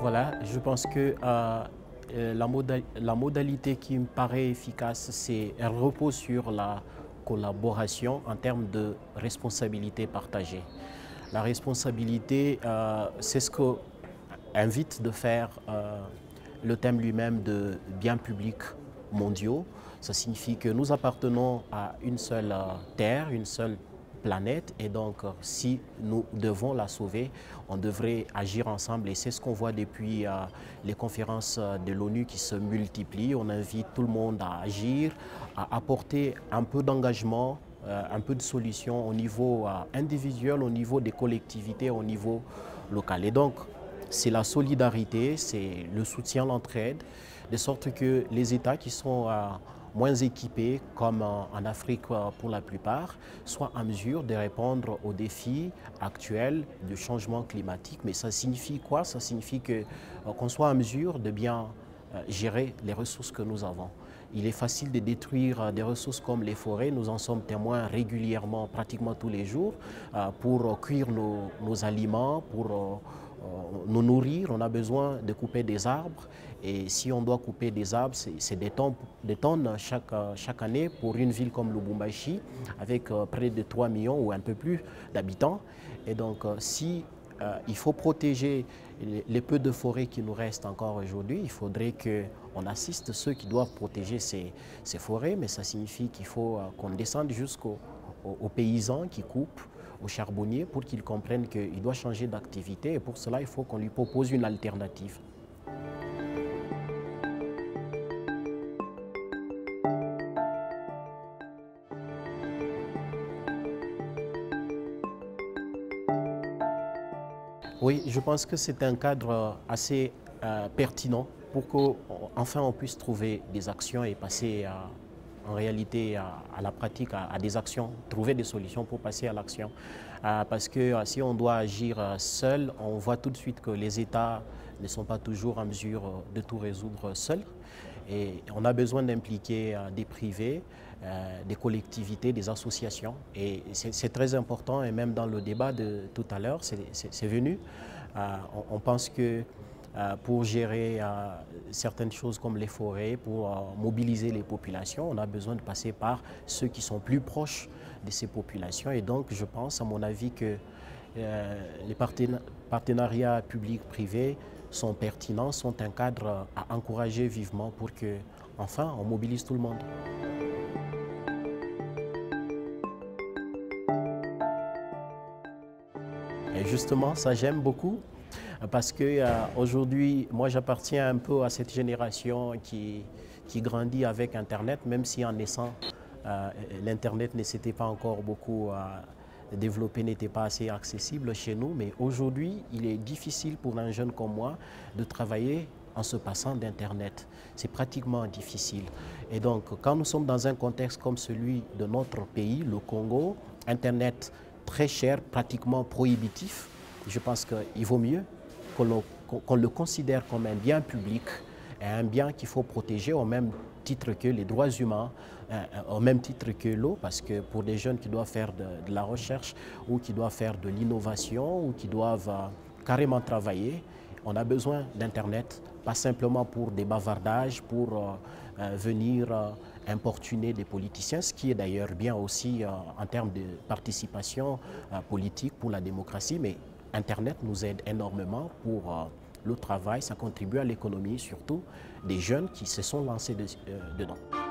Voilà, je pense que la modalité qui me paraît efficace, elle repose sur la collaboration en termes de responsabilité partagée. La responsabilité, c'est ce que invite de faire le thème lui-même de biens publics mondiaux. Ça signifie que nous appartenons à une seule terre, une seule planète, et donc si nous devons la sauver, on devrait agir ensemble, et c'est ce qu'on voit depuis les conférences de l'ONU qui se multiplient. On invite tout le monde à agir, à apporter un peu d'engagement, un peu de solution au niveau individuel, au niveau des collectivités, au niveau local. Et donc, c'est la solidarité, c'est le soutien, l'entraide, de sorte que les États qui sont moins équipés, comme en Afrique pour la plupart, soient en mesure de répondre aux défis actuels du changement climatique. Mais ça signifie quoi? Ça signifie qu'on soit en mesure de bien gérer les ressources que nous avons. Il est facile de détruire des ressources comme les forêts. Nous en sommes témoins régulièrement, pratiquement tous les jours, pour cuire nos aliments, pour nous nourrir. On a besoin de couper des arbres, et si on doit couper des arbres, c'est des tonnes chaque année pour une ville comme Lubumbashi, avec près de 3 millions ou un peu plus d'habitants. Et donc, si il faut protéger les peu de forêts qui nous restent encore aujourd'hui, il faudrait qu'on assiste ceux qui doivent protéger ces forêts, mais ça signifie qu'il faut qu'on descende jusqu'aux paysans qui coupent, aux charbonniers, pour qu'ils comprennent qu'il doit changer d'activité, et pour cela, il faut qu'on lui propose une alternative. Oui, je pense que c'est un cadre assez pertinent pour qu'enfin on puisse trouver des actions et passer en réalité à la pratique, à des actions, trouver des solutions pour passer à l'action. Parce que si on doit agir seul, on voit tout de suite que les États ne sont pas toujours en mesure de tout résoudre seuls. Et on a besoin d'impliquer des privés, des collectivités, des associations. Et c'est très important, et même dans le débat de tout à l'heure, c'est venu. On pense que pour gérer certaines choses comme les forêts, pour mobiliser les populations, on a besoin de passer par ceux qui sont plus proches de ces populations. Et donc, je pense, à mon avis, que les partenariats publics-privés sont pertinents, sont un cadre à encourager vivement pour que, enfin, on mobilise tout le monde. Et justement, ça j'aime beaucoup, parce que aujourd'hui, moi j'appartiens un peu à cette génération qui grandit avec Internet, même si en naissant, l'Internet ne s'était pas encore beaucoup développé, n'était pas assez accessible chez nous. Mais aujourd'hui, il est difficile pour un jeune comme moi de travailler en se passant d'Internet. C'est pratiquement difficile. Et donc, quand nous sommes dans un contexte comme celui de notre pays, le Congo, Internet très cher, pratiquement prohibitif, je pense qu'il vaut mieux qu'on le considère comme un bien public, et un bien qu'il faut protéger au même titre que les droits humains, au même titre que l'eau, parce que pour des jeunes qui doivent faire de la recherche, ou qui doivent faire de l'innovation, ou qui doivent carrément travailler, on a besoin d'Internet, pas simplement pour des bavardages, pour venir importuner des politiciens, ce qui est d'ailleurs bien aussi en termes de participation politique pour la démocratie, mais Internet nous aide énormément pour le travail, ça contribue à l'économie, surtout des jeunes qui se sont lancés dedans.